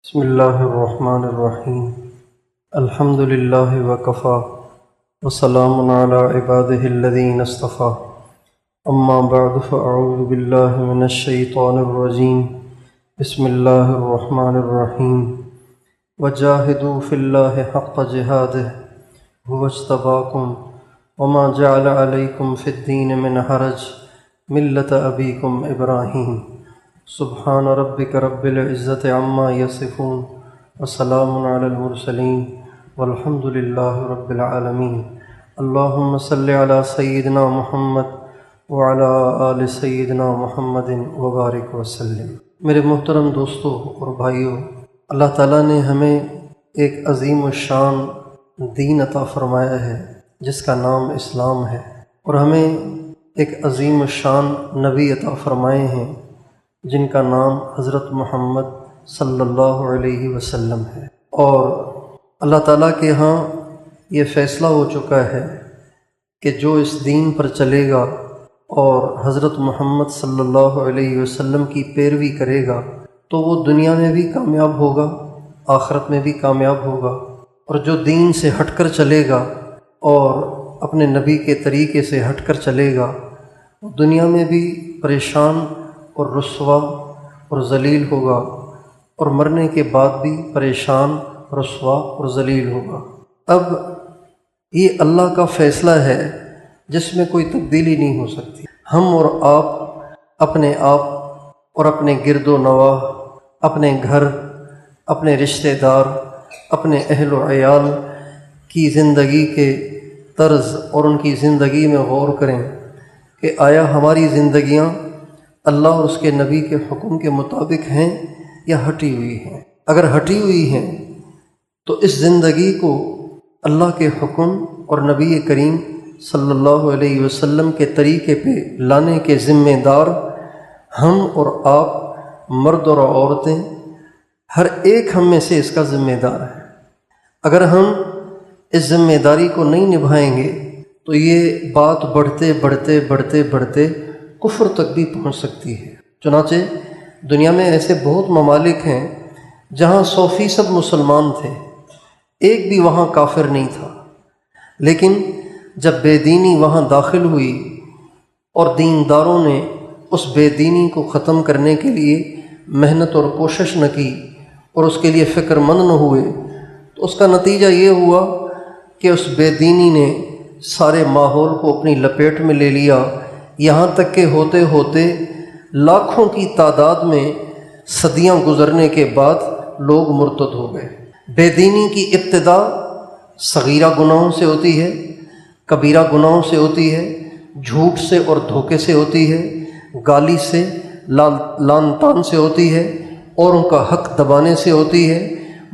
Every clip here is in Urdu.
بسم اللہ الرحمن الرحیم الحمد للہ وکفی وسلام علی عبادہ الذین اصطفی اما بعد فاعوذ باللہ من الشیطان الرجیم بسم اللہ الرحمن الرحیم وجاہدوا فی اللہ حق جہادہ هو اجتباکم وما جعل علیکم فی الدین من حرج ملۃ ابیکم ابراہیم سبحان ربک رب العزت عما یصفون وسلام علی المرسلین والحمد للہ رب العالمین اللہم صلی علی سیدنا محمد وعلی آل سیدنا محمد وبارک وسلم۔ میرے محترم دوستو اور بھائیو، اللہ تعالیٰ نے ہمیں ایک عظیم الشان دین عطا فرمایا ہے جس کا نام اسلام ہے، اور ہمیں ایک عظیم الشان نبی عطا فرمائے ہیں جن کا نام حضرت محمد صلی اللہ علیہ وسلم ہے۔ اور اللہ تعالیٰ کے ہاں یہ فیصلہ ہو چکا ہے کہ جو اس دین پر چلے گا اور حضرت محمد صلی اللہ علیہ وسلم کی پیروی کرے گا تو وہ دنیا میں بھی کامیاب ہوگا، آخرت میں بھی کامیاب ہوگا، اور جو دین سے ہٹ کر چلے گا اور اپنے نبی کے طریقے سے ہٹ کر چلے گا وہ دنیا میں بھی پریشان اور رسوا اور ذلیل ہوگا، اور مرنے کے بعد بھی پریشان، رسوا اور ذلیل ہوگا۔ اب یہ اللہ کا فیصلہ ہے جس میں کوئی تبدیلی نہیں ہو سکتی۔ ہم اور آپ اپنے آپ اور اپنے گرد و نواح، اپنے گھر، اپنے رشتہ دار، اپنے اہل و عیال کی زندگی کے طرز اور ان کی زندگی میں غور کریں کہ آیا ہماری زندگیاں اللہ اور اس کے نبی کے حکم کے مطابق ہیں یا ہٹی ہوئی ہیں۔ اگر ہٹی ہوئی ہیں تو اس زندگی کو اللہ کے حکم اور نبی کریم صلی اللہ علیہ وسلم کے طریقے پہ لانے کے ذمہ دار ہم اور آپ، مرد اور عورتیں، ہر ایک ہم میں سے اس کا ذمہ دار ہے۔ اگر ہم اس ذمہ داری کو نہیں نبھائیں گے تو یہ بات بڑھتے بڑھتے بڑھتے بڑھتے کفر تک بھی پہنچ سکتی ہے۔ چنانچہ دنیا میں ایسے بہت ممالک ہیں جہاں 100% مسلمان تھے، ایک بھی وہاں کافر نہیں تھا، لیکن جب بے دینی وہاں داخل ہوئی اور دینداروں نے اس بے دینی کو ختم کرنے کے لیے محنت اور کوشش نہ کی اور اس کے لیے فکر مند نہ ہوئے تو اس کا نتیجہ یہ ہوا کہ اس بے دینی نے سارے ماحول کو اپنی لپیٹ میں لے لیا، یہاں تک کہ ہوتے ہوتے لاکھوں کی تعداد میں صدیاں گزرنے کے بعد لوگ مرتد ہو گئے۔ بے دینی کی ابتدا صغیرہ گناہوں سے ہوتی ہے، کبیرہ گناہوں سے ہوتی ہے، جھوٹ سے اور دھوکے سے ہوتی ہے، گالی سے، لعن طعن سے ہوتی ہے، اوروں کا حق دبانے سے ہوتی ہے،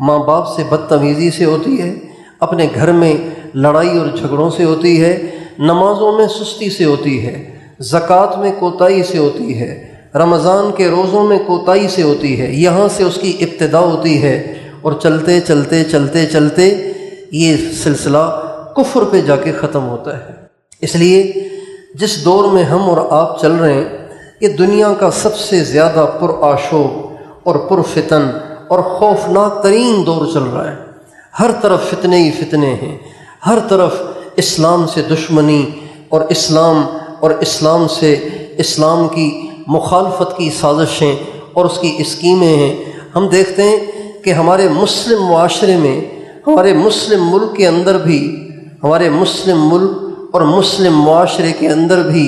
ماں باپ سے بدتمیزی سے ہوتی ہے، اپنے گھر میں لڑائی اور جھگڑوں سے ہوتی ہے، نمازوں میں سستی سے ہوتی ہے، زکوٰۃ میں کوتاہی سے ہوتی ہے، رمضان کے روزوں میں کوتاہی سے ہوتی ہے۔ یہاں سے اس کی ابتدا ہوتی ہے اور چلتے چلتے چلتے چلتے یہ سلسلہ کفر پہ جا کے ختم ہوتا ہے۔ اس لیے جس دور میں ہم اور آپ چل رہے ہیں یہ دنیا کا سب سے زیادہ پرآشوب اور پرفتن اور خوفناک ترین دور چل رہا ہے۔ ہر طرف فتنے ہی فتنے ہیں، ہر طرف اسلام سے دشمنی اور اسلام سے اسلام کی مخالفت کی سازشیں اور اس کی اسکیمیں ہیں۔ ہم دیکھتے ہیں کہ ہمارے مسلم معاشرے میں، ہمارے مسلم ملک کے اندر بھی، ہمارے مسلم ملک اور مسلم معاشرے کے اندر بھی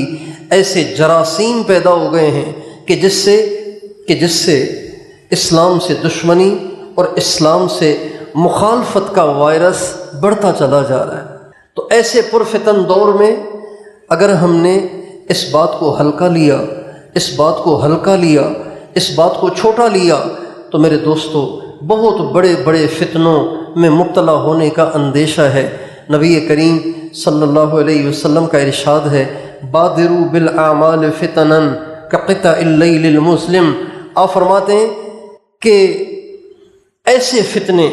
ایسے جراثیم پیدا ہو گئے ہیں کہ جس سے اسلام سے دشمنی اور اسلام سے مخالفت کا وائرس بڑھتا چلا جا رہا ہے۔ تو ایسے پرفتن دور میں اگر ہم نے اس بات کو ہلکا لیا، اس بات کو چھوٹا لیا تو میرے دوستو بہت بڑے بڑے فتنوں میں مبتلا ہونے کا اندیشہ ہے۔ نبی کریم صلی اللہ علیہ وسلم کا ارشاد ہے، بادروا بالاعمال فتنا کقطع اللیل المظلم۔ آپ فرماتے ہیں کہ ایسے فتنے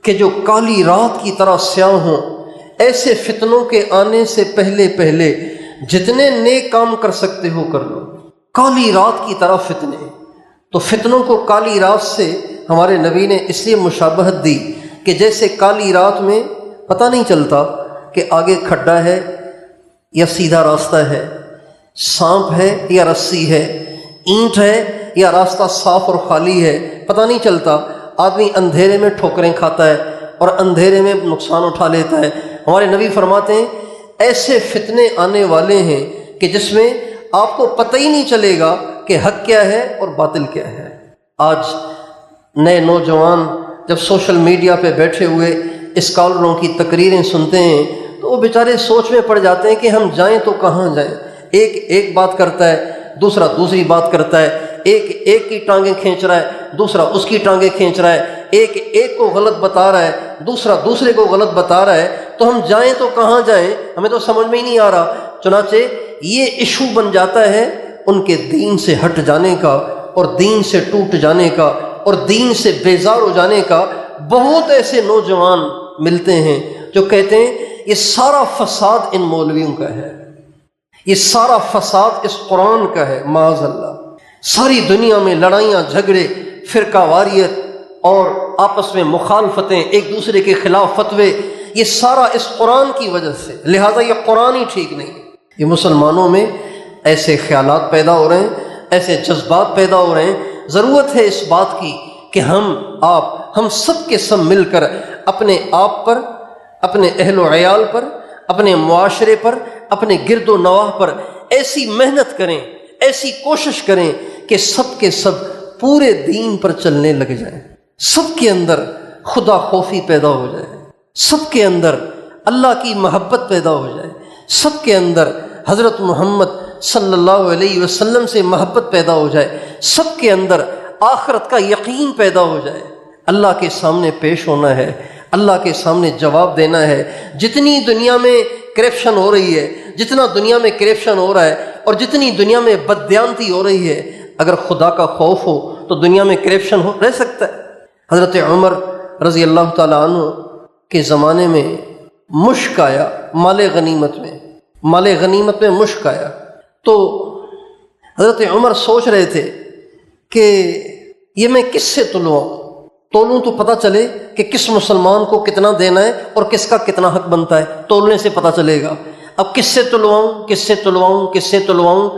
کہ جو کالی رات کی طرح سیاہ ہوں، ایسے فتنوں کے آنے سے پہلے جتنے نیک کام کر سکتے ہو کر لو۔ کالی رات کی طرح فتنے، تو فتنوں کو کالی رات سے ہمارے نبی نے اس لیے مشابہت دی کہ جیسے کالی رات میں پتہ نہیں چلتا کہ آگے کھڈا ہے یا سیدھا راستہ ہے، سانپ ہے یا رسی ہے، اینٹ ہے یا راستہ صاف اور خالی ہے، پتہ نہیں چلتا۔ آدمی اندھیرے میں ٹھوکریں کھاتا ہے اور اندھیرے میں نقصان اٹھا لیتا ہے۔ ہمارے نبی فرماتے ہیں ایسے فتنے آنے والے ہیں کہ جس میں آپ کو پتہ ہی نہیں چلے گا کہ حق کیا ہے اور باطل کیا ہے۔ آج نئے نوجوان جب سوشل میڈیا پہ بیٹھے ہوئے اسکالروں کی تقریریں سنتے ہیں تو وہ بیچارے سوچ میں پڑ جاتے ہیں کہ ہم جائیں تو کہاں جائیں۔ ایک بات کرتا ہے، دوسرا دوسری بات کرتا ہے، ایک کی ٹانگیں کھینچ رہا ہے، دوسرا اس کی ٹانگیں کھینچ رہا ہے، ایک کو غلط بتا رہا ہے، دوسرا دوسرے کو غلط بتا رہا ہے، تو ہم جائیں تو کہاں جائیں؟ ہمیں تو سمجھ میں ہی نہیں آ رہا۔ چنانچہ یہ ایشو بن جاتا ہے ان کے دین سے ہٹ جانے کا اور دین سے ٹوٹ جانے کا اور دین سے بیزار ہو جانے کا۔ بہت ایسے نوجوان ملتے ہیں جو کہتے ہیں یہ سارا فساد ان مولویوں کا ہے، یہ سارا فساد اس قرآن کا ہے، معاذ اللہ۔ ساری دنیا میں لڑائیاں، جھگڑے، فرقہ واریت اور آپس میں مخالفتیں، ایک دوسرے کے خلاف فتوے، یہ سارا اس قرآن کی وجہ سے، لہٰذا یہ قرآن ہی ٹھیک نہیں ہے۔ یہ مسلمانوں میں ایسے خیالات پیدا ہو رہے ہیں، ایسے جذبات پیدا ہو رہے ہیں۔ ضرورت ہے اس بات کی کہ ہم سب کے سب مل کر اپنے آپ پر، اپنے اہل و عیال پر، اپنے معاشرے پر، اپنے گرد و نواح پر ایسی محنت کریں، ایسی کوشش کریں کہ سب کے سب پورے دین پر چلنے لگ جائیں، سب کے اندر خدا خوفی پیدا ہو جائے، سب کے اندر اللہ کی محبت پیدا ہو جائے، سب کے اندر حضرت محمد صلی اللہ علیہ وسلم سے محبت پیدا ہو جائے، سب کے اندر آخرت کا یقین پیدا ہو جائے۔ اللہ کے سامنے پیش ہونا ہے، اللہ کے سامنے جواب دینا ہے۔ جتنی دنیا میں کرپشن ہو رہی ہے، جتنا دنیا میں کرپشن ہو رہا ہے اور جتنی دنیا میں بددیانتی ہو رہی ہے، اگر خدا کا خوف ہو تو دنیا میں کرپشن رہ سکتا ہے۔ حضرت عمر رضی اللہ تعالیٰ عنہ کے زمانے میں مشک آیا، مال غنیمت میں مشک آیا، تو حضرت عمر سوچ رہے تھے کہ یہ میں کس سے تولوں تو پتہ چلے کہ کس مسلمان کو کتنا دینا ہے اور کس کا کتنا حق بنتا ہے، تولنے سے پتہ چلے گا۔ اب کس سے تلواؤں،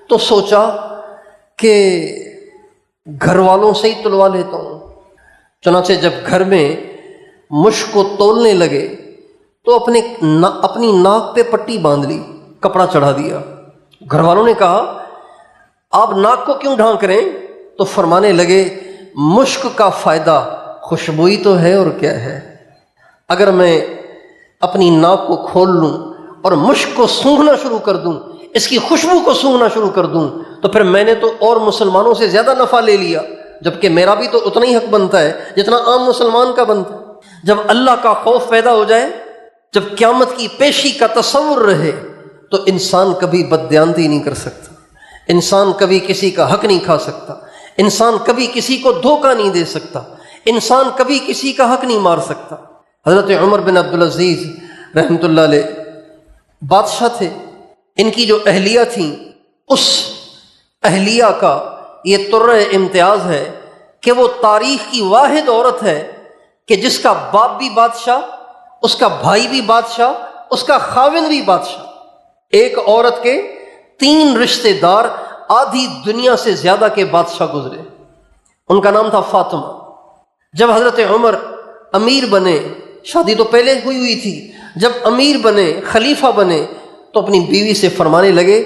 تو سوچا کہ گھر والوں سے ہی تلوا لیتا ہوں۔ چنانچہ جب گھر میں مشک کو تولنے لگے تو اپنی ناک پہ پٹی باندھ لی، کپڑا چڑھا دیا۔ گھر والوں نے کہا آپ ناک کو کیوں ڈھانک رہے ہیں؟ تو فرمانے لگے مشک کا فائدہ خوشبوئی تو ہے اور کیا ہے، اگر میں اپنی ناک کو کھول لوں اور مشک کو سونگھنا شروع کر دوں، اس کی خوشبو کو سونگھنا شروع کر دوں، تو پھر میں نے تو اور مسلمانوں سے زیادہ نفع لے لیا، جبکہ میرا بھی تو اتنا ہی حق بنتا ہے جتنا عام مسلمان کا بنتا ہے۔ جب اللہ کا خوف پیدا ہو جائے، جب قیامت کی پیشی کا تصور رہے، تو انسان کبھی بددیانتی نہیں کر سکتا، انسان کبھی کسی کا حق نہیں کھا سکتا، انسان کبھی کسی کو دھوکہ نہیں دے سکتا، انسان کبھی کسی کا حق نہیں مار سکتا۔ حضرت عمر بن عبدالعزیز رحمۃ اللہ علیہ بادشاہ تھے، ان کی جو اہلیہ تھیں، اس اہلیہ کا یہ طرح امتیاز ہے کہ وہ تاریخ کی واحد عورت ہے کہ جس کا باپ بھی بادشاہ، اس کا بھائی بھی بادشاہ، اس کا خاوند بھی بادشاہ۔ ایک عورت کے 3 رشتے دار آدھی دنیا سے زیادہ کے بادشاہ گزرے، ان کا نام تھا فاطمہ۔ جب حضرت عمر امیر بنے، شادی تو پہلے ہوئی تھی، جب امیر بنے، خلیفہ بنے، تو اپنی بیوی سے فرمانے لگے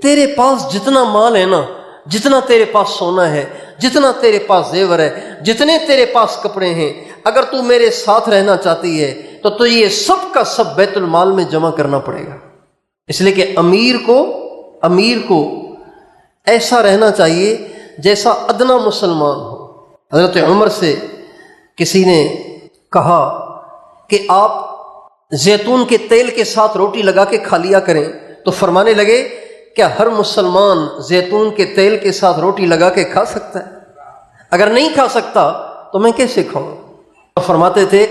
تیرے پاس جتنا مال ہے نا، جتنا تیرے پاس سونا ہے، جتنا تیرے پاس زیور ہے، جتنے تیرے پاس کپڑے ہیں، اگر تو میرے ساتھ رہنا چاہتی ہے تو یہ سب کا سب بیت المال میں جمع کرنا پڑے گا۔ اس لیے کہ امیر کو ایسا رہنا چاہیے جیسا ادنا مسلمان ہو۔ حضرت عمر سے کسی نے کہا کہ آپ زیتون کے تیل کے ساتھ روٹی لگا کے کھا لیا کریں، تو فرمانے لگے کیا ہر مسلمان زیتون کے تیل کے ساتھ روٹی لگا کے کھا سکتا ہے؟ اگر نہیں کھا سکتا تو میں کیسے کھاؤں؟ تو فرماتے تھے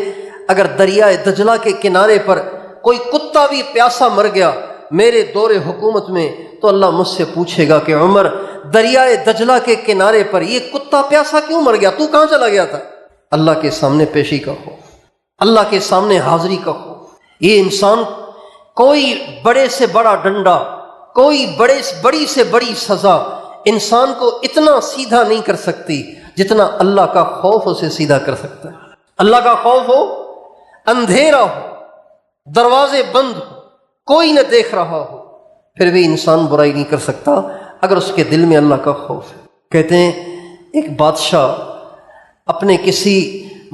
اگر دریائے دجلہ کے کنارے پر کوئی کتا بھی پیاسا مر گیا میرے دور حکومت میں تو اللہ مجھ سے پوچھے گا کہ عمر دریائے دجلہ کے کنارے پر یہ کتا پیاسا کیوں مر گیا، تو کہاں چلا گیا تھا؟ اللہ کے سامنے پیشی کا خوف، اللہ کے سامنے حاضری کا خوف۔ یہ انسان کوئی بڑے سے بڑا ڈنڈا، کوئی بڑی سے بڑی سزا انسان کو اتنا سیدھا نہیں کر سکتی جتنا اللہ کا خوف اسے سیدھا کر سکتا ہے۔ اللہ کا خوف ہو، اندھیرا ہو، دروازے بند ہو، کوئی نہ دیکھ رہا ہو، پھر بھی انسان برائی نہیں کر سکتا اگر اس کے دل میں اللہ کا خوف ہے۔ کہتے ہیں ایک بادشاہ اپنے کسی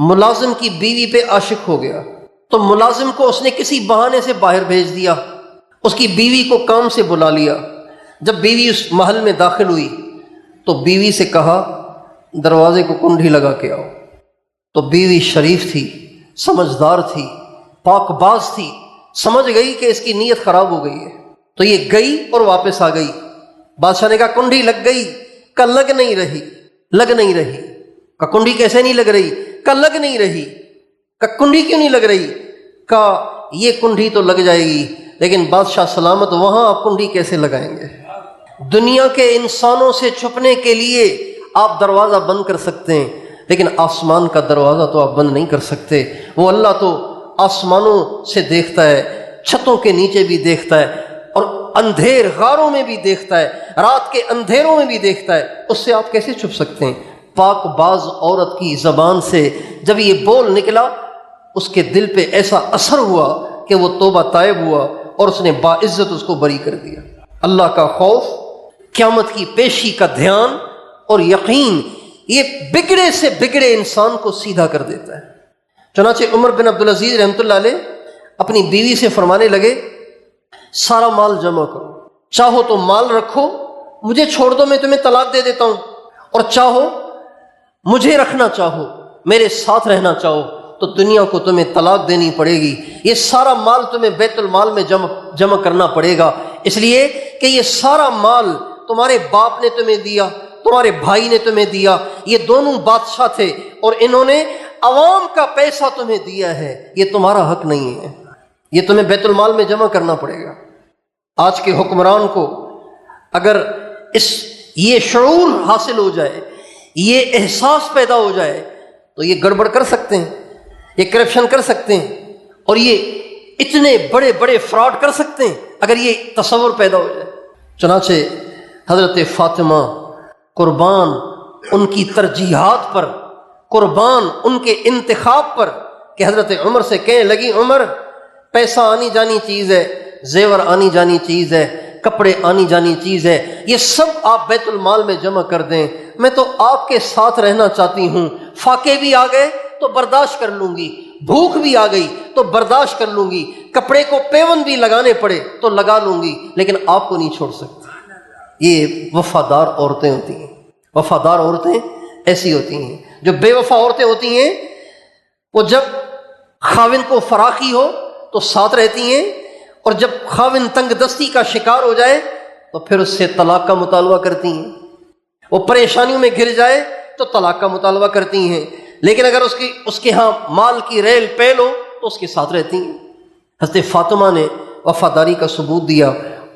ملازم کی بیوی پہ عاشق ہو گیا، تو ملازم کو اس نے کسی بہانے سے باہر بھیج دیا، اس کی بیوی کو کام سے بلا لیا۔ جب بیوی اس محل میں داخل ہوئی تو بیوی سے کہا دروازے کو کنڈی لگا کے آؤ۔ تو بیوی شریف تھی، سمجھدار تھی، پاک باز تھی، سمجھ گئی کہ اس کی نیت خراب ہو گئی ہے، تو یہ گئی اور واپس آ گئی۔ بادشاہ نے کہا کنڈی لگ گئی؟ کہا لگ نہیں رہی، لگ نہیں رہی۔ کہا کنڈی کیسے نہیں لگ رہی؟ کہا لگ نہیں رہی۔ کہا کنڈی کیوں نہیں لگ رہی؟ کہا یہ کنڈی تو لگ جائے گی لیکن بادشاہ سلامت وہاں آپ کنڈی کیسے لگائیں گے؟ دنیا کے انسانوں سے چھپنے کے لیے آپ دروازہ بند کر سکتے ہیں لیکن آسمان کا دروازہ تو آپ بند نہیں کر سکتے۔ وہ اللہ تو آسمانوں سے دیکھتا ہے، چھتوں کے نیچے بھی دیکھتا ہے، اور اندھیر غاروں میں بھی دیکھتا ہے، رات کے اندھیروں میں بھی دیکھتا ہے۔ اس سے آپ کیسے چھپ سکتے ہیں؟ پاک باز عورت کی زبان سے جب یہ بول نکلا اس کے دل پہ ایسا اثر ہوا کہ وہ توبہ طائب ہوا اور اس نے باعزت اس کو بری کر دیا۔ اللہ کا خوف، قیامت کی پیشی کا دھیان اور یقین، یہ بگڑے سے بگڑے انسان کو سیدھا کر دیتا ہے۔ چنانچہ عمر بن عبدالعزیز رحمۃ اللہ علیہ اپنی بیوی سے فرمانے لگے سارا مال جمع کرو، چاہو تو مال رکھو، مجھے چھوڑ دو میں تمہیں طلاق دے دیتا ہوں، اور چاہو مجھے رکھنا چاہو، میرے ساتھ رہنا چاہو تو دنیا کو تمہیں طلاق دینی پڑے گی، یہ سارا مال تمہیں بیت المال میں جمع کرنا پڑے گا، اس لیے کہ یہ سارا مال تمہارے باپ نے تمہیں دیا، تمہارے بھائی نے تمہیں دیا، یہ دونوں بادشاہ تھے اور انہوں نے عوام کا پیسہ تمہیں دیا ہے، یہ تمہارا حق نہیں ہے، یہ تمہیں بیت المال میں جمع کرنا پڑے گا۔ آج کے حکمران کو اگر یہ شعور حاصل ہو جائے، یہ احساس پیدا ہو جائے تو یہ گڑبڑ کر سکتے ہیں، یہ کرپشن کر سکتے ہیں، اور یہ اتنے بڑے بڑے فراڈ کر سکتے ہیں اگر یہ تصور پیدا ہو جائے۔ چنانچہ حضرت فاطمہ قربان ان کی ترجیحات پر، قربان ان کے انتخاب پر، کہ حضرت عمر سے کہنے لگی عمر پیسہ آنی جانی چیز ہے، زیور آنی جانی چیز ہے، کپڑے آنی جانی چیز ہے، یہ سب آپ بیت المال میں جمع کر دیں، میں تو آپ کے ساتھ رہنا چاہتی ہوں، فاقے بھی آ گئے تو برداشت کر لوں گی، بھوک بھی آ گئی تو برداشت کر لوں گی، کپڑے کو پیون بھی لگانے پڑے تو لگا لوں گی، لیکن آپ کو نہیں چھوڑ سکتی۔ یہ وفادار عورتیں ہوتی ہیں، وفادار عورتیں ایسی ہوتی ہیں۔ جو بے وفا عورتیں ہوتی ہیں وہ جب خاوند کو فراخی ہو تو ساتھ رہتی ہیں، اور جب خاوند تنگ دستی کا شکار ہو جائے تو پھر اس سے طلاق کا مطالبہ کرتی ہیں، وہ پریشانیوں میں گر جائے تو طلاق کا مطالبہ کرتی ہیں، لیکن اگر اس کے ہاں مال کی ریل پیل ہو تو اس کے ساتھ رہتی ہیں۔ حضرت فاطمہ نے وفاداری کا ثبوت دیا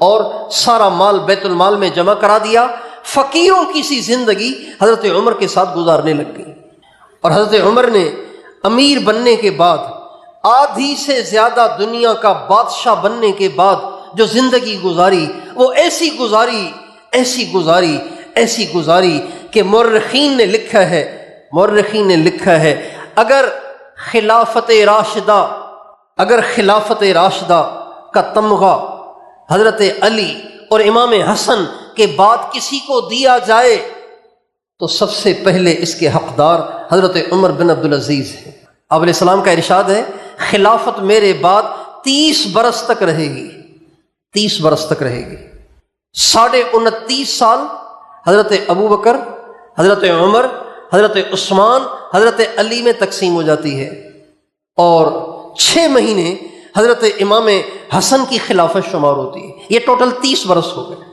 اور سارا مال بیت المال میں جمع کرا دیا، فقیروں کی سی زندگی حضرت عمر کے ساتھ گزارنے لگ گئی۔ اور حضرت عمر نے امیر بننے کے بعد، آدھی سے زیادہ دنیا کا بادشاہ بننے کے بعد جو زندگی گزاری، وہ ایسی گزاری کہ مورخین نے لکھا ہے اگر خلافت راشدہ کا تمغہ حضرت علی اور امام حسن کے بعد کسی کو دیا جائے تو سب سے پہلے اس کے حقدار حضرت عمر بن عبدالعزیز ہیں۔ آپ علیہ السلام کا ارشاد ہے خلافت میرے بعد 30 برس تک رہے گی، 30 برس تک رہے گی۔ 29.5 سال حضرت ابوبکر، حضرت عمر، حضرت عثمان، حضرت علی میں تقسیم ہو جاتی ہے، اور 6 مہینے حضرت امام حسن کی خلافت شمار ہوتی ہے۔ یہ ٹوٹل 30 برس ہو گئے۔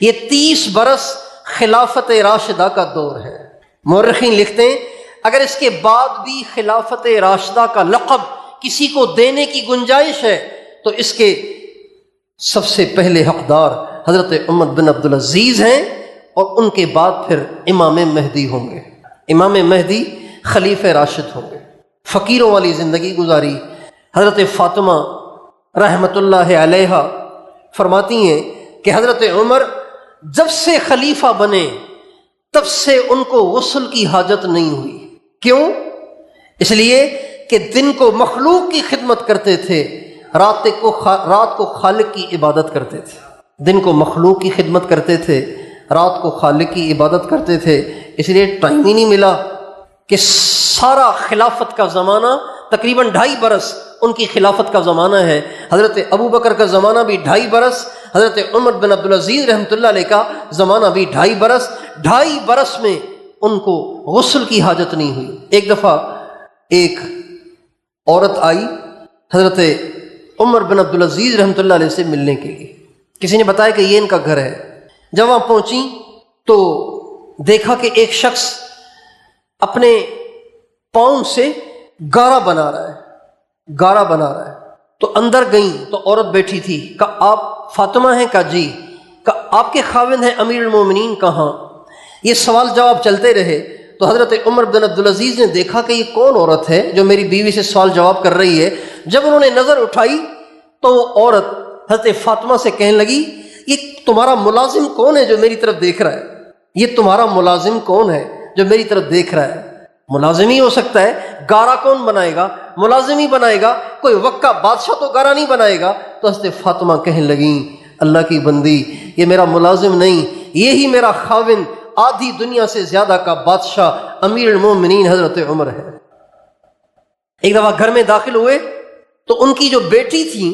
یہ 30 برس خلافت راشدہ کا دور ہے۔ مورخین لکھتے ہیں اگر اس کے بعد بھی خلافت راشدہ کا لقب کسی کو دینے کی گنجائش ہے تو اس کے سب سے پہلے حقدار حضرت عمر بن عبدالعزیز ہیں، اور ان کے بعد پھر امام مہدی ہوں گے۔ امام مہدی خلیفہ راشد ہوں گے۔ فقیروں والی زندگی گزاری۔ حضرت فاطمہ رحمۃ اللہ علیہا فرماتی ہیں کہ حضرت عمر جب سے خلیفہ بنے تب سے ان کو غسل کی حاجت نہیں ہوئی۔ کیوں؟ اس لیے کہ دن کو مخلوق کی خدمت کرتے تھے، رات کو خالق کی عبادت کرتے تھے۔ دن کو مخلوق کی خدمت کرتے تھے، رات کو خالق کی عبادت کرتے تھے، اس لیے ٹائم ہی نہیں ملا کہ سارا خلافت کا زمانہ تقریباً 2.5 برس ان کی خلافت کا زمانہ ہے۔ حضرت ابو بکر کا زمانہ بھی 2.5 برس، حضرت عمر بن عبدالعزیز رحمۃ اللہ علیہ کا زمانہ بھی 2.5 برس۔ 2.5 برس میں ان کو غسل کی حاجت نہیں ہوئی۔ ایک دفعہ ایک عورت آئی حضرت عمر بن عبدالعزیز رحمۃ اللہ علیہ سے ملنے کے لیے، کسی نے بتایا کہ یہ ان کا گھر ہے۔ جب وہاں پہنچی تو دیکھا کہ ایک شخص اپنے پاؤں سے گارا بنا رہا ہے۔ تو اندر گئیں تو عورت بیٹھی تھی، کہا آپ فاطمہ ہیں؟ کہا جی۔ کہا آپ کے خاوند ہیں امیر المومنین کہاں؟ یہ سوال جواب چلتے رہے تو حضرت عمر بن عبدالعزیز نے دیکھا کہ یہ کون عورت ہے جو میری بیوی سے سوال جواب کر رہی ہے۔ جب انہوں نے نظر اٹھائی تو وہ عورت حضرت فاطمہ سے کہنے لگی یہ تمہارا ملازم کون ہے جو میری طرف دیکھ رہا ہے؟ یہ تمہارا ملازم کون ہے جو میری طرف دیکھ رہا ہے؟ ملازم ہی ہو سکتا ہے، گارا کون بنائے گا؟ ملازم ہی بنائے گا، کوئی وقع بادشاہ تو گارا نہیں بنائے گا۔ تو حضرت فاطمہ کہنے لگیں اللہ کی بندی، یہ میرا ملازم نہیں، یہی میرا خاوند، آدھی دنیا سے زیادہ کا بادشاہ امیر المومنین حضرت عمر ہے۔ ایک دفعہ گھر میں داخل ہوئے تو ان کی جو بیٹی تھی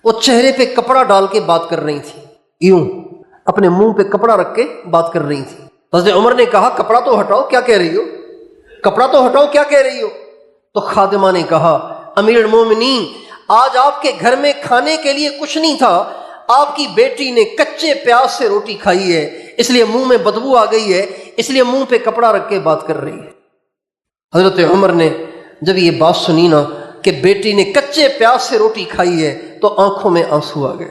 وہ چہرے پہ کپڑا ڈال کے بات کر رہی تھی، یوں اپنے منہ پہ کپڑا رکھ کے بات کر رہی تھی۔ حضرت عمر نے کہا کپڑا تو ہٹاؤ، کیا کہہ رہی ہو؟ کپڑا تو ہٹاؤ، کیا کہہ رہی ہو؟ تو خادمہ نے کہا امیر المومنین آج آپ کے گھر میں کھانے کے لیے کچھ نہیں تھا، آپ کی بیٹی نے کچے پیاز سے روٹی کھائی ہے، اس لیے منہ میں بدبو آ گئی ہے، اس لیے منہ پہ کپڑا رکھ کے بات کر رہی ہے۔ حضرت عمر نے جب یہ بات سنی نا کہ بیٹی نے کچے پیاز سے روٹی کھائی ہے تو آنکھوں میں آنسو آ گئے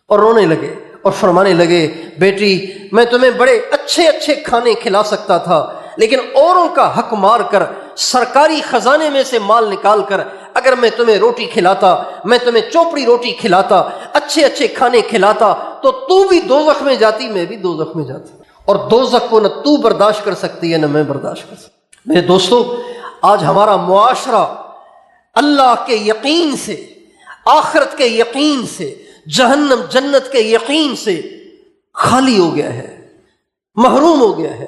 اور رونے لگے اور فرمانے لگے بیٹی میں تمہیں بڑے اچھے اچھے کھانے کھلا سکتا تھا، لیکن اوروں کا حق مار کر سرکاری خزانے میں سے مال نکال کر اگر میں تمہیں روٹی کھلاتا، میں تمہیں چوپڑی روٹی کھلاتا، اچھے اچھے کھانے کھلاتا تو بھی دوزخ میں جاتی، میں بھی دوزخ میں جاتی، اور دوزخ کو نہ تو برداشت کر سکتی ہے نہ میں برداشت کر سکتی۔ میرے دوستو، آج ہمارا معاشرہ اللہ کے یقین سے، آخرت کے یقین سے، جہنم جنت کے یقین سے خالی ہو گیا ہے، محروم ہو گیا ہے۔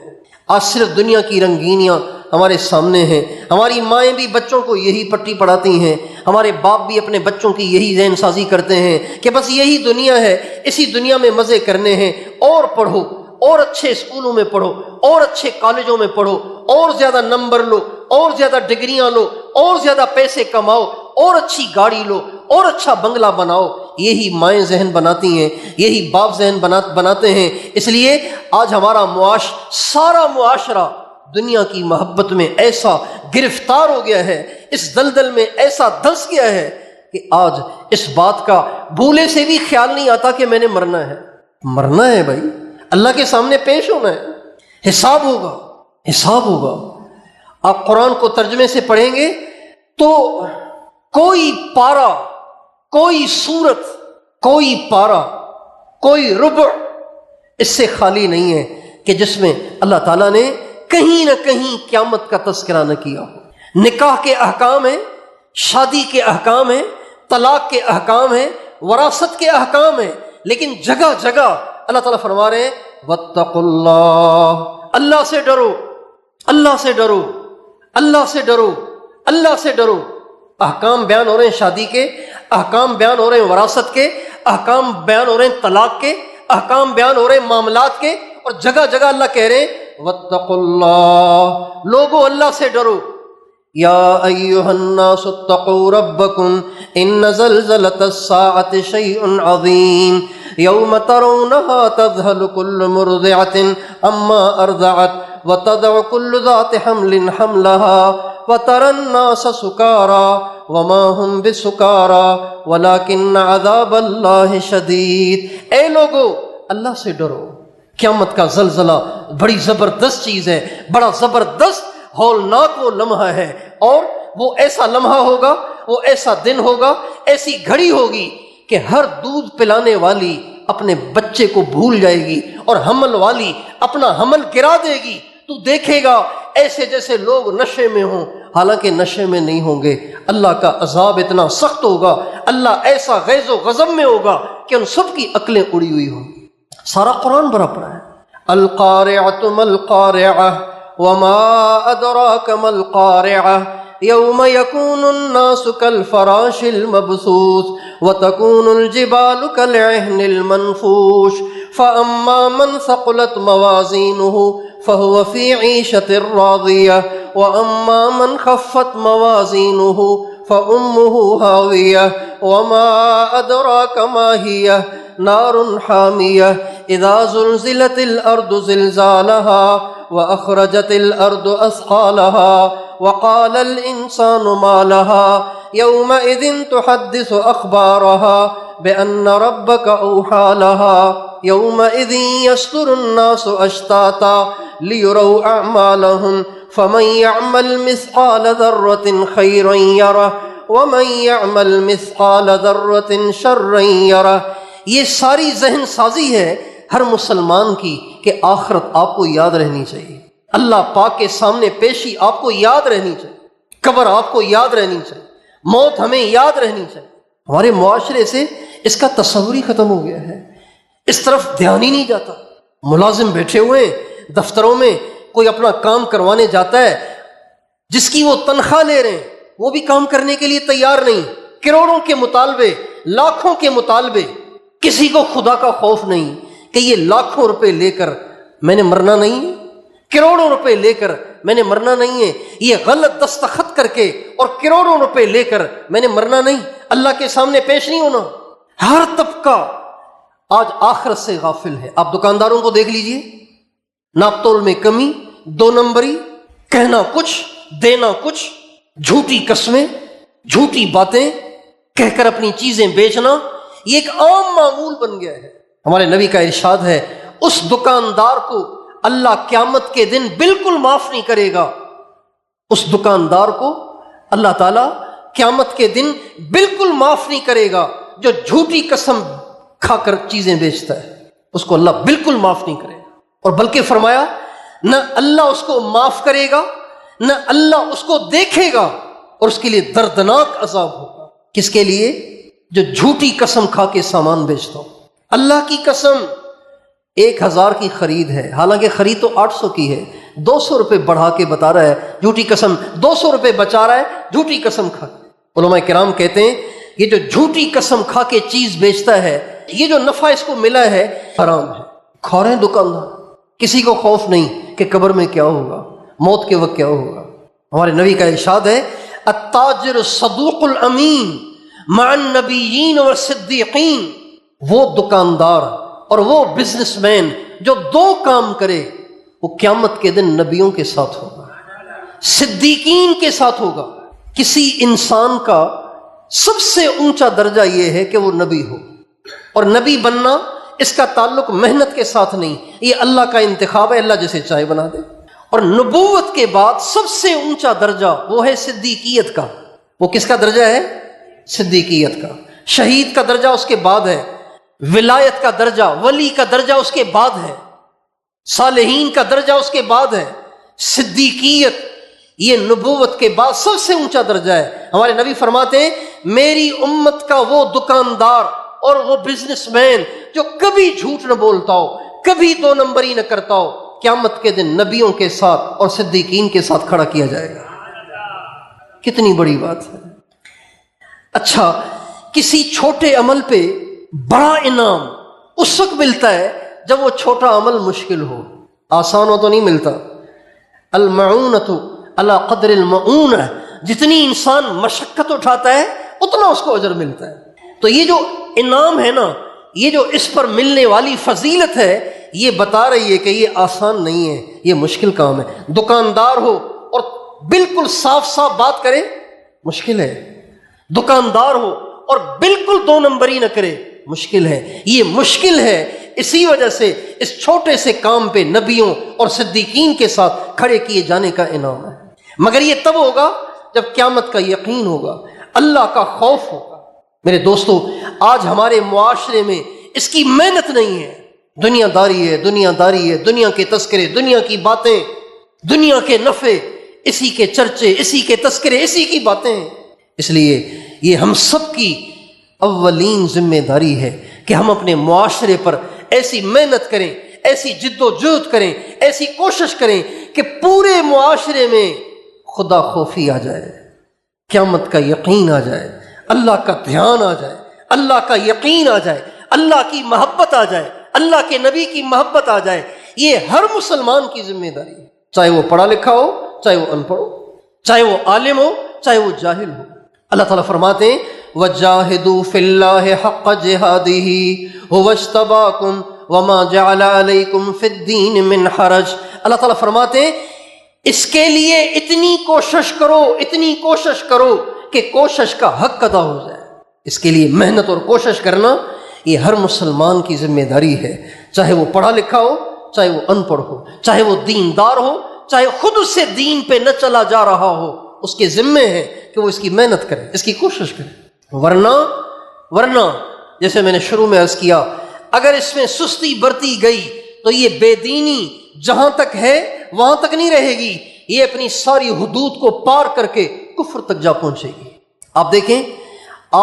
آج صرف دنیا کی رنگینیاں ہمارے سامنے ہیں، ہماری مائیں بھی بچوں کو یہی پٹی پڑھاتی ہیں، ہمارے باپ بھی اپنے بچوں کی یہی ذہن سازی کرتے ہیں کہ بس یہی دنیا ہے، اسی دنیا میں مزے کرنے ہیں، اور پڑھو، اور اچھے اسکولوں میں پڑھو، اور اچھے کالجوں میں پڑھو، اور زیادہ نمبر لو، اور زیادہ ڈگریاں لو، اور زیادہ پیسے کماؤ، اور اچھی گاڑی لو، اور اچھا بنگلہ بناؤ۔ یہی مائیں ذہن بناتی ہیں، یہی باپ ذہن بناتے ہیں۔ اس لیے آج ہمارا سارا معاشرہ دنیا کی محبت میں ایسا گرفتار ہو گیا ہے، اس دلدل میں ایسا دھس گیا ہے کہ آج اس بات کا بھولے سے بھی خیال نہیں آتا کہ میں نے مرنا ہے بھائی، اللہ کے سامنے پیش ہونا ہے، حساب ہوگا۔ آپ قرآن کو ترجمے سے پڑھیں گے تو کوئی پارہ، کوئی سورت، کوئی پارہ، کوئی ربع اس سے خالی نہیں ہے کہ جس میں اللہ تعالیٰ نے کہیں نہ کہیں قیامت کا تذکرہ نہ کیا ہو۔ نکاح کے احکام ہیں، شادی کے احکام ہیں، طلاق کے احکام ہیں، وراثت کے احکام ہیں، لیکن جگہ جگہ اللہ تعالیٰ فرما رہے ہیں واتقوا اللہ، اللہ سے ڈرو، اللہ سے ڈرو، اللہ سے ڈرو، اللہ سے ڈرو۔ احکام بیان ہو رہے ہیں شادی کے، احکام بیان ہو رہے ہیں وراثت کے، احکام بیان ہو رہے ہیں طلاق کے، احکام بیان ہو رہے ہیں معاملات کے، اور جگہ جگہ اللہ کہہ رہے ہیں واتقوا اللہ، لوگو اللہ سے ڈرو۔ یا ایھا الناس اتقوا ربکم ان زلزلۃ الساعۃ شیء عظیم یوم ترونها تذہل کل مرضعۃ عما ارضعت وتضع كل ذات حمل حملها وترى الناس سكارى وما هم بسکارا ولکن عذاب اللہ شدید۔ اے لوگو اللہ سے ڈرو، قیامت کا زلزلہ بڑی زبردست چیز ہے، بڑا زبردست ہولناک وہ لمحہ ہے، اور وہ ایسا لمحہ ہوگا، وہ ایسا دن ہوگا، ایسی گھڑی ہوگی کہ ہر دودھ پلانے والی اپنے بچے کو بھول جائے گی اور حمل والی اپنا حمل گرا دے گی۔ تو دیکھے گا ایسے جیسے لوگ نشے میں ہوں، حالانکہ نشے میں نہیں ہوں گے۔ اللہ کا عذاب اتنا سخت ہوگا، اللہ ایسا غیظ و غضب میں ہوگا کہ ان سب کی عقلیں اڑی ہوئی ہوں۔ سارا قرآن بھرا پڑا ہے۔ القارعۃ ما القارعۃ وما ادراک ما القارعۃ یوم یکون الناس کالفراش المبثوث وتکون الجبال کالعہن المنفوش فاما من ثقلت موازینہ فهو في عيشة راضية وأما من خفت موازينه فأمه هاوية وما أدراك ما هي نار حامية إذا زلزلت الأرض زلزالها وأخرجت الأرض أثقالها وقال الإنسان ما لها يومئذ تحدث أخبارها بأن ربك أوحى لها يومئذ يصدر الناس أشتاتا ليروا أعمالهم فمن يعمل مثقال ذرة خيرا يره ومن يعمل مثقال ذرة شرا يره۔ یہ ساری ذہن سازی ہے ہر مسلمان کی کہ آخرت آپ کو یاد رہنی چاہیے، اللہ پاک کے سامنے پیشی آپ کو یاد رہنی چاہیے، قبر آپ کو یاد رہنی چاہیے، موت ہمیں یاد رہنی چاہیے۔ ہمارے معاشرے سے اس کا تصور ہی ختم ہو گیا ہے، اس طرف دھیان ہی نہیں جاتا۔ ملازم بیٹھے ہوئے ہیں دفتروں میں، کوئی اپنا کام کروانے جاتا ہے، جس کی وہ تنخواہ لے رہے ہیں وہ بھی کام کرنے کے لیے تیار نہیں، کروڑوں کے مطالبے، لاکھوں کے مطالبے، کسی کو خدا کا خوف نہیں کہ یہ لاکھوں روپے لے کر میں نے مرنا نہیں ہے، کروڑوں روپے لے کر میں نے مرنا نہیں ہے، یہ غلط دستخط کر کے اور کروڑوں روپے لے کر میں نے مرنا نہیں، اللہ کے سامنے پیش نہیں ہونا۔ ہر طبقہ آج آخرت سے غافل ہے۔ آپ دکانداروں کو دیکھ لیجئے، ناپ تول میں کمی، دو نمبری، کہنا کچھ دینا کچھ، جھوٹی قسمیں، جھوٹی باتیں کہہ کر اپنی چیزیں بیچنا، یہ ایک عام معمول بن گیا ہے۔ ہمارے نبی کا ارشاد ہے اس دکاندار کو اللہ قیامت کے دن بالکل معاف نہیں کرے گا، اس دکاندار کو اللہ تعالیٰ قیامت کے دن بالکل معاف نہیں کرے گا جو جھوٹی قسم کھا کر چیزیں بیچتا ہے، اس کو اللہ بالکل معاف نہیں کرے گا، اور بلکہ فرمایا نہ اللہ اس کو معاف کرے گا، نہ اللہ اس کو دیکھے گا، اور اس کے لیے دردناک عذاب ہوگا۔ کس کے لیے؟ جو جھوٹی قسم کھا کے سامان بیچتا ہو۔ اللہ کی قسم 1000 کی خرید ہے، حالانکہ خرید تو 800 کی ہے، 200 روپے بڑھا کے بتا رہا ہے، جھوٹی قسم 200 روپے بچا رہا ہے جھوٹی قسم کھا کے۔ علماء کرام کہتے ہیں یہ جو جھوٹی قسم کھا کے چیز بیچتا ہے، یہ جو نفع اس کو ملا ہے حرام ہے۔ کھا رہے ہیں دکاندار، کسی کو خوف نہیں کہ قبر میں کیا ہوگا، موت کے وقت کیا ہوگا۔ ہمارے نبی کا ارشاد ہے التاجر الصدوق الامین مع النبیین والصدیقین، وہ دکاندار اور وہ بزنس مین جو دو کام کرے وہ قیامت کے دن نبیوں کے ساتھ ہوگا، صدیقین کے ساتھ ہوگا۔ کسی انسان کا سب سے اونچا درجہ یہ ہے کہ وہ نبی ہو، اور نبی بننا اس کا تعلق محنت کے ساتھ نہیں، یہ اللہ کا انتخاب ہے، اللہ جسے چاہے بنا دے۔ اور نبوت کے بعد سب سے اونچا درجہ وہ ہے صدیقیت کا۔ وہ کس کا درجہ ہے؟ صدیقیت کا۔ شہید کا درجہ اس کے بعد ہے، ولایت کا درجہ، ولی کا درجہ اس کے بعد ہے، صالحین کا درجہ اس کے بعد ہے۔ صدیقیت یہ نبوت کے بعد سب سے اونچا درجہ ہے۔ ہمارے نبی فرماتے ہیں میری امت کا وہ دکاندار اور وہ بزنس مین جو کبھی جھوٹ نہ بولتا ہو، کبھی دو نمبری نہ کرتا ہو، قیامت کے دن نبیوں کے ساتھ اور صدیقین کے ساتھ کھڑا کیا جائے گا۔ کتنی بڑی بات ہے۔ اچھا، کسی چھوٹے عمل پہ بڑا انعام اس وقت ملتا ہے جب وہ چھوٹا عمل مشکل ہو، آسان ہو تو نہیں ملتا۔ المعونۃ علی قدر المعونہ، جتنی انسان مشقت اٹھاتا ہے اتنا اس کو اجر ملتا ہے۔ تو یہ جو انعام ہے نا، یہ جو اس پر ملنے والی فضیلت ہے، یہ بتا رہی ہے کہ یہ آسان نہیں ہے، یہ مشکل کام ہے۔ دکاندار ہو اور بالکل صاف صاف بات کرے، مشکل ہے۔ دکاندار ہو اور بالکل دو نمبری نہ کرے، مشکل ہے، یہ مشکل ہے۔ اسی وجہ سے اس چھوٹے سے کام پہ نبیوں اور صدیقین کے ساتھ کھڑے کیے جانے کا انعام ہے، مگر یہ تب ہوگا جب قیامت کا یقین ہوگا، اللہ کا خوف ہوگا۔ میرے دوستو، آج ہمارے معاشرے میں اس کی محنت نہیں ہے، دنیا داری ہے، دنیا داری ہے، دنیا کے تذکرے، دنیا کی باتیں، دنیا کے نفع، اسی کے چرچے، اسی کے تذکرے، اسی کی باتیں ہیں۔ اس لیے یہ ہم سب کی اولین ذمہ داری ہے کہ ہم اپنے معاشرے پر ایسی محنت کریں، ایسی جد و جہد کریں، ایسی کوشش کریں کہ پورے معاشرے میں خدا خوفی آ جائے، قیامت کا یقین آ جائے، اللہ کا دھیان آ جائے، اللہ کا یقین آ جائے، اللہ کی محبت آ جائے، اللہ کے نبی کی محبت آ جائے۔ یہ ہر مسلمان کی ذمہ داری ہے، چاہے وہ پڑھا لکھا ہو، چاہے وہ ان پڑھ ہو، چاہے وہ عالم ہو، چاہے وہ جاہل ہو۔ اللہ تعالیٰ فرماتے ہیں وَجَاهِدُوا فِي اللَّهِ حَقَّ جِهَادِهِ هُوَ اجْتَبَاكُمْ وَمَا جَعَلَ عَلَيْكُمْ فِي الدِّينِ مِنْ حَرَجٍ۔ اللہ تعالیٰ فرماتے ہیں اس کے لیے اتنی کوشش کرو، اتنی کوشش کرو کہ کوشش کا حق ادا ہو جائے۔ اس کے لیے محنت اور کوشش کرنا یہ ہر مسلمان کی ذمہ داری ہے، چاہے وہ پڑھا لکھا ہو، چاہے وہ ان پڑھ ہو، چاہے وہ دیندار ہو، چاہے خود اس سے دین پہ نہ چلا جا رہا ہو، اس کے ذمے ہے کہ وہ اس کی محنت کرے، اس کی کوشش کرے۔ ورنہ جیسے میں نے شروع میں عرض کیا، اگر اس میں سستی برتی گئی تو یہ بے دینی جہاں تک ہے وہاں تک نہیں رہے گی، یہ اپنی ساری حدود کو پار کر کے کفر تک جا پہنچے گی۔ آپ دیکھیں،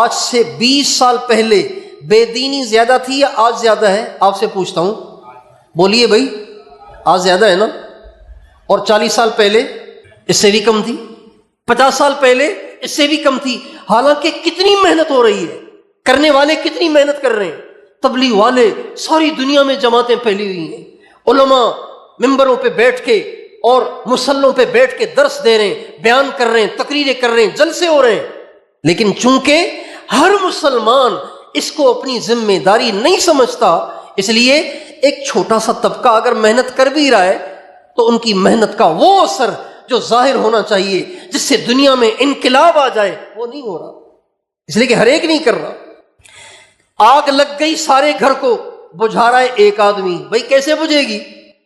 آج سے 20 سال پہلے بے دینی زیادہ تھی یا آج زیادہ ہے؟ آپ سے پوچھتا ہوں، بولیے بھائی، آج زیادہ ہے نا؟ اور 40 سال پہلے اس سے بھی کم تھی، 50 سال پہلے اس سے بھی کم تھی۔ حالانکہ کتنی محنت ہو رہی ہے، کرنے والے کتنی محنت کر رہے ہیں، تبلیغ والے ساری دنیا میں جماعتیں پھیلی ہوئی ہیں، علماء ممبروں پہ بیٹھ کے اور مصلوں پہ بیٹھ کے درس دے رہے ہیں، بیان کر رہے ہیں، تقریریں کر رہے ہیں، جلسے ہو رہے ہیں۔ لیکن چونکہ ہر مسلمان اس کو اپنی ذمہ داری نہیں سمجھتا، اس لیے ایک چھوٹا سا طبقہ اگر محنت کر بھی رہا ہے تو ان کی محنت کا وہ اثر جو ظاہر ہونا چاہیے، جس سے دنیا میں انقلاب آ جائے، وہ نہیں ہو رہا، اس لیے کہ ہر ایک نہیں کر رہا۔ آگ لگ گئی سارے گھر کو، بجھا رہا ہے ایک آدمی، بھائی کیسے بجھے گی؟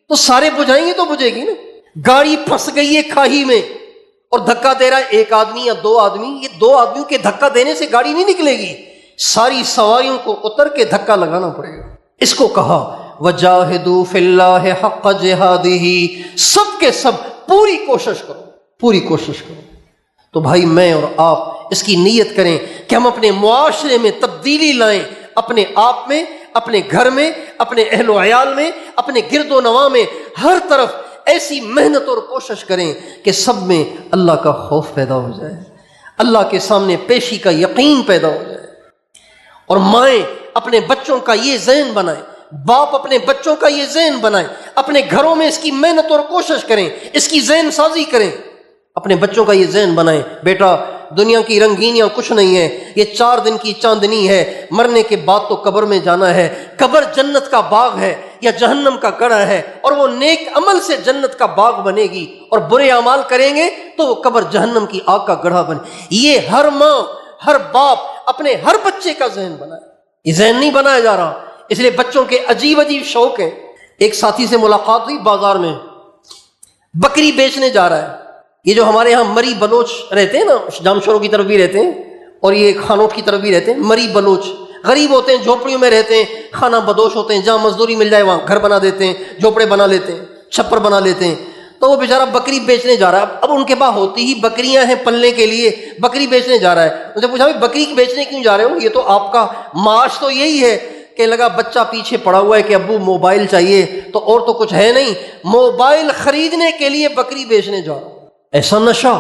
تو سارے بجھائیں گے تو بجھے گی نا۔ گاڑی پھنس گئی ہے کھائی میں اور دھکا دے رہا ہے ایک آدمی یا دو آدمی، یہ دو آدمیوں کے دھکا دینے سے گاڑی نہیں نکلے گی، ساری سواریوں کو اتر کے دھکا لگانا پڑے گا۔ اس کو کہا وَجَاهِدُوا فِي اللَّهِ حَقَّ جِهَادِهِ، سب کے سب پوری کوشش کرو، پوری کوشش کرو۔ تو بھائی میں اور آپ اس کی نیت کریں کہ ہم اپنے معاشرے میں تبدیلی لائیں، اپنے آپ میں، اپنے گھر میں، اپنے اہل و عیال میں، اپنے گرد و نواح میں، ہر طرف ایسی محنت اور کوشش کریں کہ سب میں اللہ کا خوف پیدا ہو جائے، اللہ کے سامنے پیشی کا یقین پیدا ہو جائے۔ اور مائیں اپنے بچوں کا یہ ذہن بنائیں، باپ اپنے بچوں کا یہ ذہن بنائیں، اپنے گھروں میں اس کی محنت اور کوشش کریں، اس کی ذہن سازی کریں، اپنے بچوں کا یہ ذہن بنائیں، بیٹا دنیا کی رنگینیاں کچھ نہیں ہیں، یہ 4 دن کی چاندنی ہے، مرنے کے بعد تو قبر میں جانا ہے، قبر جنت کا باغ ہے یا جہنم کا گڑھا ہے، اور وہ نیک عمل سے جنت کا باغ بنے گی، اور برے اعمال کریں گے تو وہ قبر جہنم کی آگ کا گڑھا بنے۔ یہ ہر ماں، ہر باپ اپنے ہر بچے کا ذہن بنائے، یہ ذہن نہیں بنایا جا رہا، اس لیے بچوں کے عجیب عجیب شوق ہیں۔ ایک ساتھی سے ملاقات ہوئی بازار میں، بکری بیچنے جا رہا ہے۔ یہ جو ہمارے ہاں مری بلوچ رہتے ہیں نا، جام شوروں کی طرف بھی رہتے ہیں اور یہ خانوٹ کی طرف بھی رہتے ہیں، مری بلوچ غریب ہوتے ہیں، جھوپڑیوں میں رہتے ہیں، کھانا بدوش ہوتے ہیں، جہاں مزدوری مل جائے وہاں گھر بنا دیتے ہیں، جھوپڑے بنا لیتے ہیں، چھپر بنا لیتے ہیں۔ تو وہ بیچارہ بکری بیچنے جا رہا ہے، اب ان کے پاس ہوتی ہی بکریاں ہیں پلنے کے لیے، بکری بیچنے جا رہا ہے۔ ان سے پوچھا بکری بیچنے کیوں جا رہے ہو؟ یہ تو آپ کا معاش تو یہی ہے کہ لگا بچہ پیچھے پڑا ہوا ہے کہ ابو موبائل چاہیے، تو اور تو کچھ ہے نہیں، موبائل خریدنے کے لیے بکری بیچنے جا رہا ہوں۔ ایسا نشہ،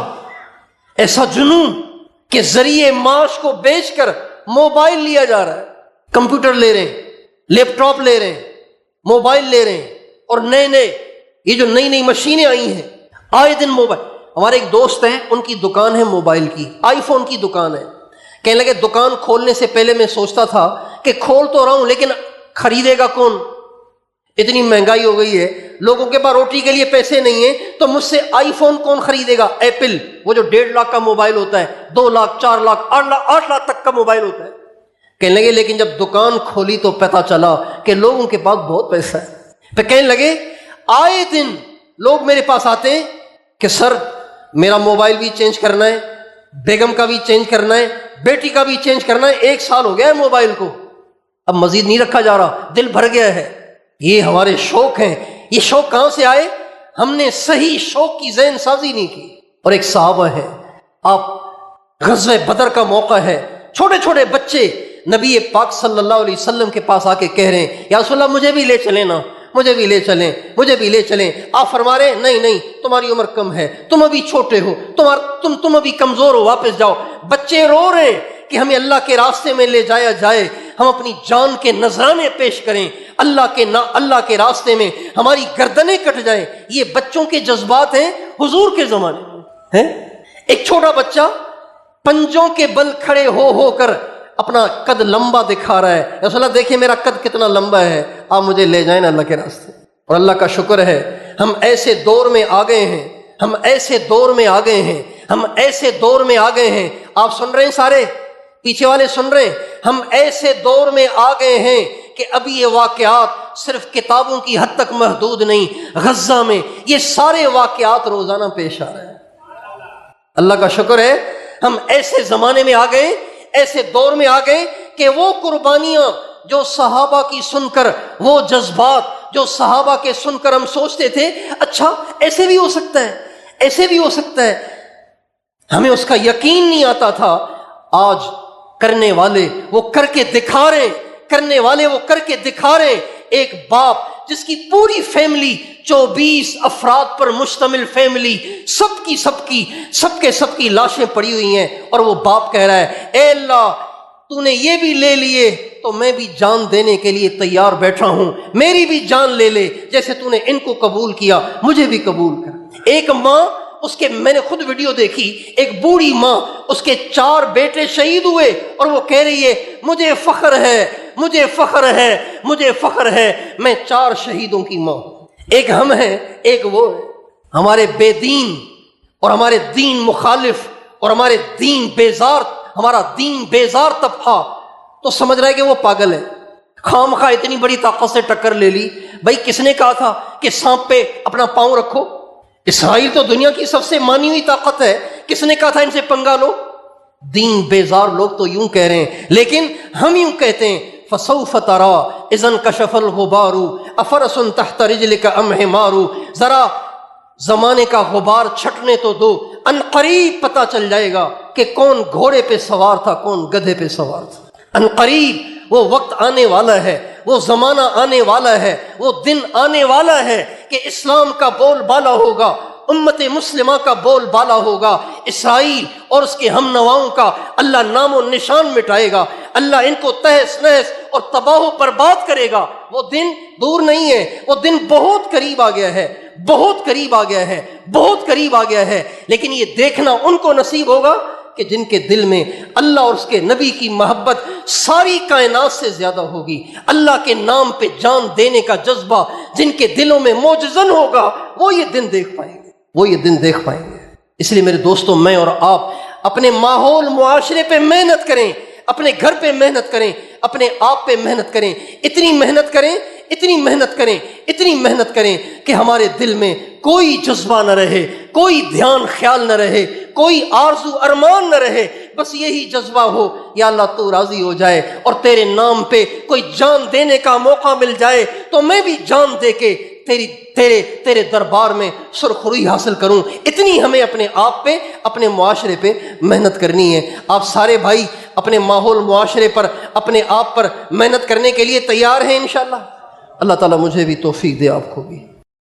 ایسا جنون کہ ذریعے معاش کو بیچ کر موبائل لیا جا رہا ہے، کمپیوٹر لے رہے ہیں، لیپ ٹاپ لے رہے ہیں، موبائل لے رہے ہیں، اور نئے یہ جو نئی مشینیں آئی ہیں، آئے دن موبائل۔ ہمارے ایک دوست ہیں، ان کی دکان ہے موبائل کی، آئی فون کی دکان ہے۔ کہنے لگے دکان کھولنے سے پہلے میں سوچتا تھا کہ کھول تو رہا ہوں لیکن خریدے گا کون؟ اتنی مہنگائی ہو گئی ہے، لوگوں کے پاس روٹی کے لیے پیسے نہیں ہیں، تو مجھ سے آئی فون کون خریدے گا؟ ایپل، وہ جو 1.5 لاکھ کا موبائل ہوتا ہے، 2 لاکھ 4 لاکھ 8 لاکھ تک کا موبائل ہوتا ہے۔ کہنے لگے لیکن جب دکان کھولی تو پتہ چلا کہ لوگوں کے پاس بہت پیسہ ہے۔ پھر کہنے لگے آئے دن لوگ میرے پاس آتے ہیں کہ سر میرا موبائل بھی چینج کرنا ہے، بیگم کا بھی چینج کرنا ہے، بیٹی کا بھی چینج کرنا ہے، 1 سال ہو گیا ہے موبائل کو، اب مزید نہیں رکھا جا رہا، دل بھر گیا ہے۔ یہ ہمارے شوق ہیں۔ یہ شوق کہاں سے آئے؟ ہم نے صحیح شوق کی ذہن سازی نہیں کی۔ اور ایک صحابہ ہے، آپ غزوہ بدر کا موقع ہے، چھوٹے چھوٹے بچے نبی پاک صلی اللہ علیہ وسلم کے پاس آ کے کہہ رہے ہیں یا رسول اللہ مجھے بھی لے چلیں نا، مجھے بھی لے چلیں، مجھے بھی لے چلیں۔ آپ فرما رہے ہیں نہیں نہیں، تمہاری عمر کم ہے، تم ابھی چھوٹے ہو، تم ابھی کمزور ہو، واپس جاؤ۔ بچے رو رہے ہیں کہ ہمیں اللہ کے راستے میں لے جایا جائے، ہم اپنی جان کے نذرانے پیش کریں، اللہ کے راستے میں ہماری گردنیں کٹ جائیں۔ یہ بچوں کے جذبات ہیں حضور کے زمانے میں ہیں۔ ایک چھوٹا بچہ پنجوں کے بل کھڑے ہو کر اپنا قد لمبا دکھا رہا ہے، رسول اللہ دیکھیں میرا قد کتنا لمبا ہے، آپ مجھے لے جائیں نا اللہ کے راستے۔ اور اللہ کا شکر ہے ہم ایسے دور میں آ گئے ہیں، ہم ایسے دور میں آ گئے ہیں، ہم ایسے دور میں آ گئے ہیں، آپ سن رہے ہیں، سارے پیچھے والے سن رہے ہیں، ہم ایسے دور میں آ گئے ہیں کہ ابھی یہ واقعات صرف کتابوں کی حد تک محدود نہیں، غزہ میں یہ سارے واقعات روزانہ پیش آ رہے ہیں۔ اللہ کا شکر ہے ہم ایسے زمانے میں آ گئے، ایسے دور میں آ گئے کہ وہ قربانیاں جو صحابہ کی سن کر، وہ جذبات جو صحابہ کے سن کر ہم سوچتے تھے اچھا ایسے بھی ہو سکتا ہے، ایسے بھی ہو سکتا ہے، ہمیں اس کا یقین نہیں آتا تھا۔ آج کرنے والے وہ کر کے دکھا رہے، کرنے والے وہ کر کے دکھا رہے۔ ایک باپ جس کی پوری فیملی 24 افراد پر مشتمل فیملی، سب کی لاشیں پڑی ہوئی ہیں، اور وہ باپ کہہ رہا ہے اے اللہ تو نے یہ بھی لے لیے تو میں بھی جان دینے کے لیے تیار بیٹھا ہوں، میری بھی جان لے لے، جیسے تو نے ان کو قبول کیا مجھے بھی قبول کر۔ ایک ماں، اس کے میں نے خود ویڈیو دیکھی، ایک بوڑھی ماں، اس کے 4 بیٹے شہید ہوئے اور وہ کہہ رہی ہے مجھے فخر ہے، مجھے فخر ہے، مجھے فخر ہے، میں 4 شہیدوں کی ماں۔ ایک ہم ہیں، ایک وہ ہے۔ ہمارے بے دین اور ہمارے دین مخالف اور ہمارے دین بیزار، ہمارا دین بیزار طبقہ تو سمجھ رہا ہے کہ وہ پاگل ہے، خام خواہ اتنی بڑی طاقت سے ٹکر لے لی۔ بھائی کس نے کہا تھا کہ سانپ پہ اپنا پاؤں رکھو؟ اسرائیل تو دنیا کی سب سے مانی ہوئی طاقت ہے، کس نے کہا تھا ان سے پنگا لو؟ دین بیزار لوگ تو یوں کہہ رہے ہیں، لیکن ہم یوں کہتے ہیں فَسَوْفَ تَرَىٰ إِذَا انْكَشَفَ الْغُبَارُ أَفَرَسٌ تَحْتَ رِجْلِكَ أَمْ حِمَارُ۔ ذرا زمانے کا غبار چھٹنے تو دو، ان قریب پتہ چل جائے گا کہ کون گھوڑے پہ سوار تھا، کون گدھے پہ سوار تھا۔ ان قریب وہ وقت آنے والا ہے، وہ زمانہ آنے والا ہے، وہ دن آنے والا ہے کہ اسلام کا بول بالا ہوگا، امت مسلمہ کا بول بالا ہوگا، اسرائیل اور اس کے ہم نواؤں کا اللہ نام و نشان مٹائے گا، اللہ ان کو تہس نہس اور تباہ و برباد کرے گا۔ وہ دن دور نہیں ہے، وہ دن بہت قریب آ گیا ہے، بہت قریب آ گیا ہے، بہت قریب آ گیا ہے۔ لیکن یہ دیکھنا ان کو نصیب ہوگا کہ جن کے دل میں اللہ اور اس کے نبی کی محبت ساری کائنات سے زیادہ ہوگی، اللہ کے نام پہ جان دینے کا جذبہ جن کے دلوں میں موجزن ہوگا، وہ یہ دن دیکھ پائیں گے، وہ یہ دن دیکھ پائیں گے۔ اس لیے میرے دوستوں، میں اور آپ اپنے ماحول معاشرے پہ محنت کریں، اپنے گھر پہ محنت کریں، اپنے آپ پہ محنت کریں، اتنی محنت کریں، اتنی محنت کریں، اتنی محنت کریں کہ ہمارے دل میں کوئی جذبہ نہ رہے، کوئی دھیان خیال نہ رہے، کوئی آرزو ارمان نہ رہے، بس یہی جذبہ ہو یا اللہ تو راضی ہو جائے اور تیرے نام پہ کوئی جان دینے کا موقع مل جائے تو میں بھی جان دے کے تیرے دربار میں سرخروئی حاصل کروں۔ اتنی ہمیں اپنے آپ پہ، اپنے معاشرے پہ محنت کرنی ہے۔ آپ سارے بھائی اپنے ماحول معاشرے پر، اپنے آپ پر محنت کرنے کے لیے تیار ہیں انشاءاللہ؟ اللہ تعالیٰ مجھے بھی توفیق دے، آپ کو بھی۔